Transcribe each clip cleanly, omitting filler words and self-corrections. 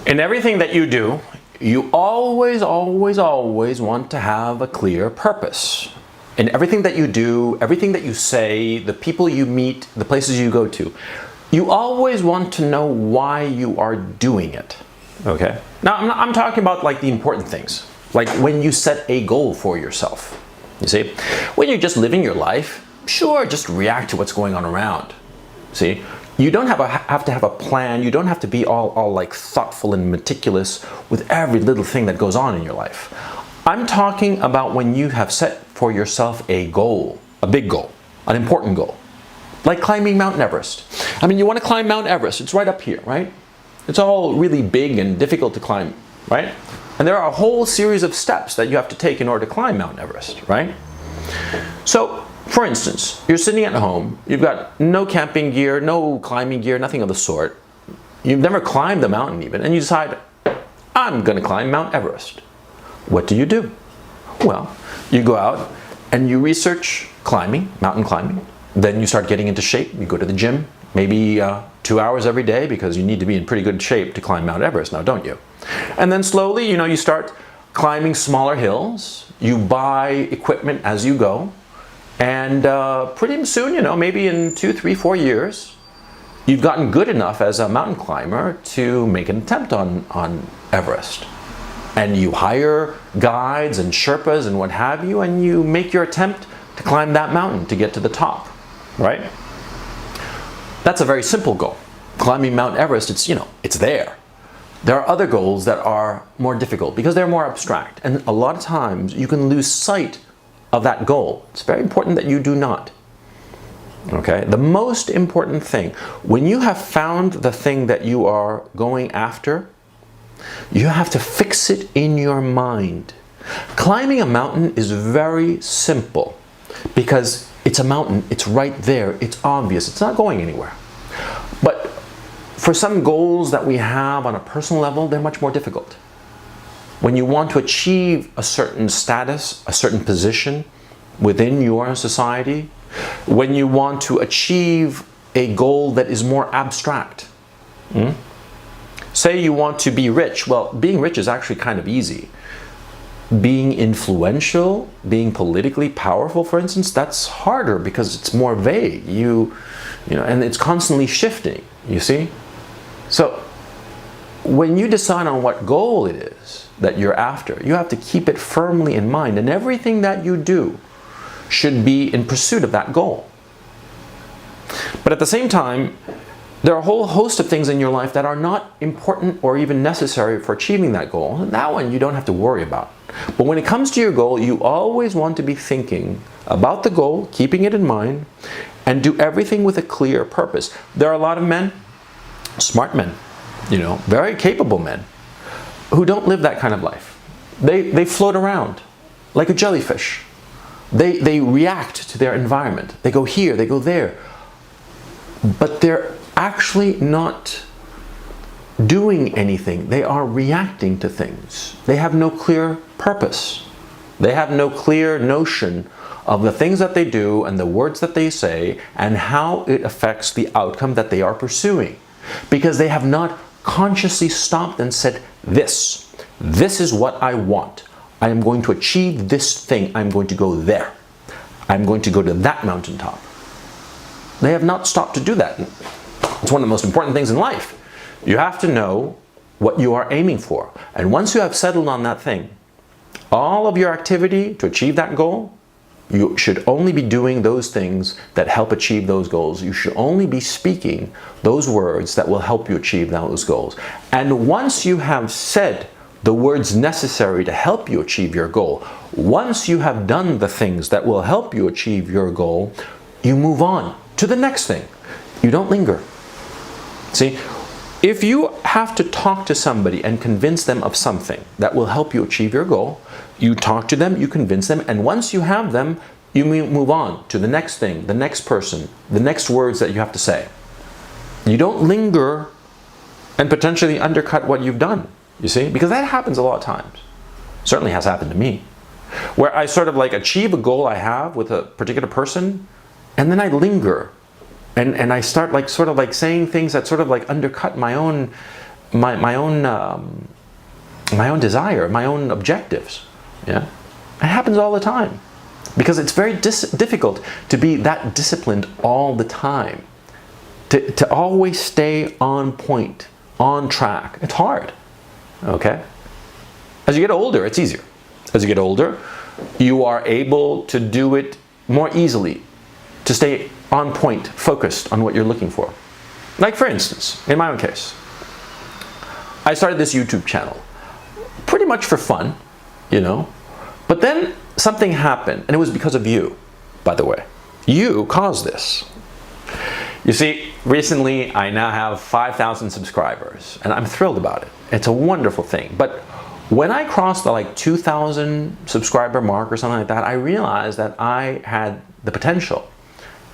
In everything that you do, you always want to have a clear purpose. In everything that you do, everything that you say, the people you meet, the places you go to, you always want to know why you are doing it. Okay? Now, I'm talking about like the important things, like when you set a goal for yourself. You see, when you're just living your life, sure, just react to what's going on around. See, you don't have to have a plan. You don't have to be all like thoughtful and meticulous with every little thing that goes on in your life. I'm talking about when you have set for yourself a goal, a big goal, an important goal, like climbing Mount Everest. I mean, you want to climb Mount Everest. It's right up here, right? It's all really big and difficult to climb, right? And there are a whole series of steps that you have to take in order to climb Mount Everest, right? So, for instance, you're sitting at home, you've got no camping gear, no climbing gear, nothing of the sort. You've never climbed the mountain even, and you decide, I'm going to climb Mount Everest. What do? Well, you go out and you research climbing, mountain climbing. Then you start getting into shape. You go to the gym, maybe 2 hours every day, because you need to be in pretty good shape to climb Mount Everest now, don't you? And then slowly, you start climbing smaller hills. You buy equipment as you go. And pretty soon, maybe in 2, 3, 4 years, you've gotten good enough as a mountain climber to make an attempt on Everest. And you hire guides and Sherpas and what have you, and you make your attempt to climb that mountain to get to the top, right? That's a very simple goal. Climbing Mount Everest, it's there. There are other goals that are more difficult because they're more abstract. And a lot of times you can lose sight of that goal. It's very important that you do not. Okay? The most important thing, when you have found the thing that you are going after, you have to fix it in your mind. Climbing a mountain is very simple because it's a mountain, it's right there, it's obvious, it's not going anywhere. But for some goals that we have on a personal level, they're much more difficult. When you want to achieve a certain status, a certain position within your society, when you want to achieve a goal that is more abstract. Say you want to be rich. Well, being rich is actually kind of easy. Being influential, being politically powerful, for instance, that's harder because it's more vague. And it's constantly shifting, you see? So when you decide on what goal it is that you're after, you have to keep it firmly in mind, and everything that you do should be in pursuit of that goal. But at the same time, there are a whole host of things in your life that are not important or even necessary for achieving that goal. And that one you don't have to worry about. But when it comes to your goal, you always want to be thinking about the goal, keeping it in mind, and do everything with a clear purpose. There are a lot of men, smart men, very capable men, who don't live that kind of life. They float around like a jellyfish. They react to their environment. They go here, they go there. But they're actually not doing anything. They are reacting to things. They have no clear purpose. They have no clear notion of the things that they do and the words that they say and how it affects the outcome that they are pursuing. Because they have not consciously stopped and said, this is what I want. I am going to achieve this thing. I'm going to go there. I'm going to go to that mountaintop. They have not stopped to do that. It's one of the most important things in life. You have to know what you are aiming for. And once you have settled on that thing, all of your activity to achieve that goal, you should only be doing those things that help achieve those goals. You should only be speaking those words that will help you achieve those goals. And once you have said the words necessary to help you achieve your goal, once you have done the things that will help you achieve your goal, you move on to the next thing. You don't linger. See, if you have to talk to somebody and convince them of something that will help you achieve your goal, you talk to them, you convince them, and once you have them, you move on to the next thing, the next person, the next words that you have to say. You don't linger and potentially undercut what you've done, you see? Because that happens a lot of times. Certainly has happened to me. Where I sort of like achieve a goal I have with a particular person, and then I linger. And I start like sort of like saying things that sort of like undercut my own my own desire, my own objectives. Yeah, it happens all the time because it's very difficult to be that disciplined all the time. To always stay on point, on track. It's hard. Okay. As you get older, it's easier. As you get older, you are able to do it more easily, to stay on point, focused on what you're looking for. Like for instance, in my own case, I started this YouTube channel pretty much for fun, you know, but then something happened, and it was because of you, by the way. You caused this. You see, recently I now have 5,000 subscribers, and I'm thrilled about it. It's a wonderful thing. But when I crossed the 2,000 subscriber mark or something like that, I realized that I had the potential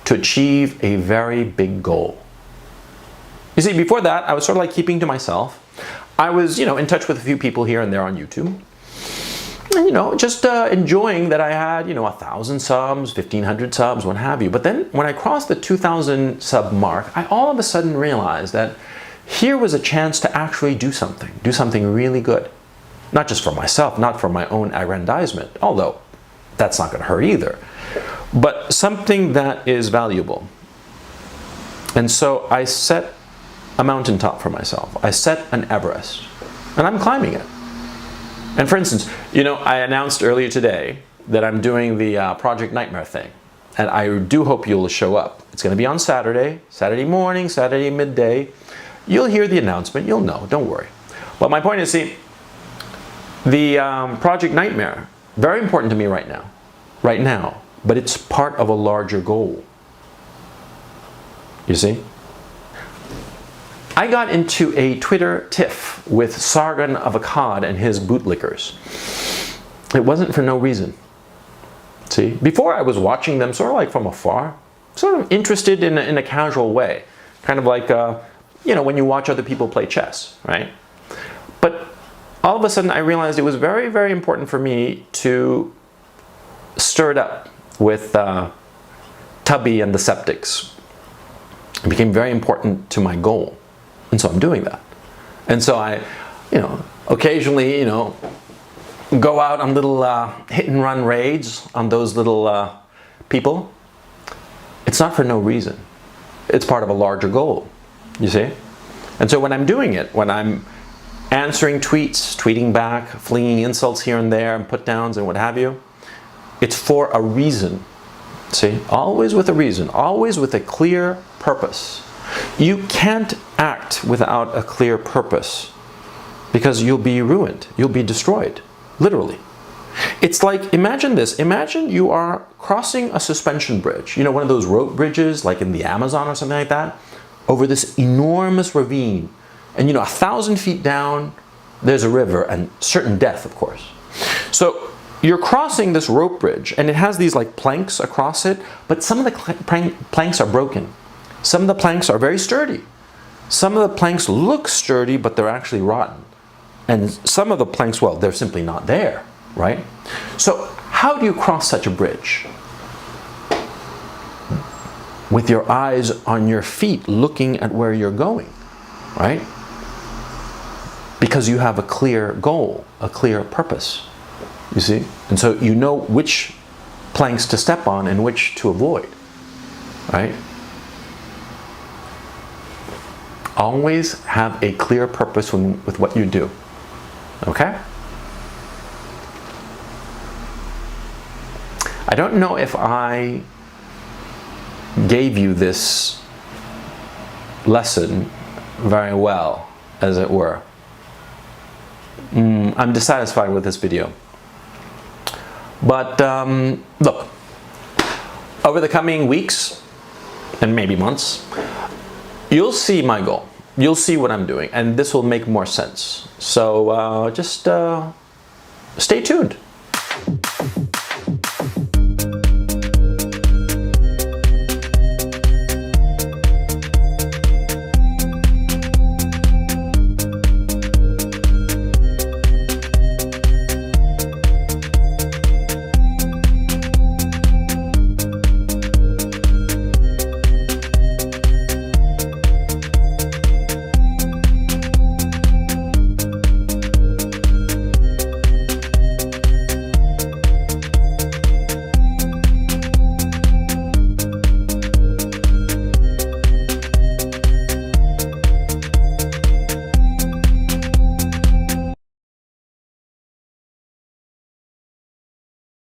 to achieve a very big goal. You see, before that, I was sort of keeping to myself. I was, in touch with a few people here and there on YouTube. And, just enjoying that I had, 1,000 subs, 1,500 subs, what have you. But then when I crossed the 2,000 sub mark, I all of a sudden realized that here was a chance to actually do something really good. Not just for myself, not for my own aggrandizement, although that's not going to hurt either, but something that is valuable. And so I set a mountaintop for myself. I set an Everest, and I'm climbing it. And for instance, I announced earlier today that I'm doing the Project Nightmare thing, and I do hope you'll show up. It's going to be on Saturday morning, Saturday midday. You'll hear the announcement, you'll know, don't worry. But my point is, see, the Project Nightmare, very important to me right now, but it's part of a larger goal. You see? I got into a Twitter tiff with Sargon of Akkad and his bootlickers. It wasn't for no reason. See? Before I was watching them sort of from afar, sort of interested in a casual way. Kind of like, when you watch other people play chess, right? But all of a sudden I realized it was very, very important for me to stir it up with Tubby and the Septics. It became very important to my goal. And so I'm doing that. And so I, occasionally, go out on little hit and run raids on those little people. It's not for no reason. It's part of a larger goal, you see? And so when I'm doing it, when I'm answering tweets, tweeting back, flinging insults here and there, and put downs and what have you, it's for a reason. See? Always with a reason, always with a clear purpose. You can't act without a clear purpose because you'll be ruined, you'll be destroyed, literally. It's like, imagine this, imagine you are crossing a suspension bridge, one of those rope bridges like in the Amazon or something like that, over this enormous ravine. And 1,000 feet down, there's a river and certain death, of course. So you're crossing this rope bridge and it has these planks across it, but some of the planks are broken. Some of the planks are very sturdy. Some of the planks look sturdy, but they're actually rotten. And some of the planks, well, they're simply not there, right? So how do you cross such a bridge? With your eyes on your feet, looking at where you're going, right? Because you have a clear goal, a clear purpose, you see? And so you know which planks to step on and which to avoid, right? Always have a clear purpose with what you do, okay? I don't know if I gave you this lesson very well, as it were. I'm dissatisfied with this video. But look, over the coming weeks and maybe months, you'll see my goal. You'll see what I'm doing, and this will make more sense. So just stay tuned.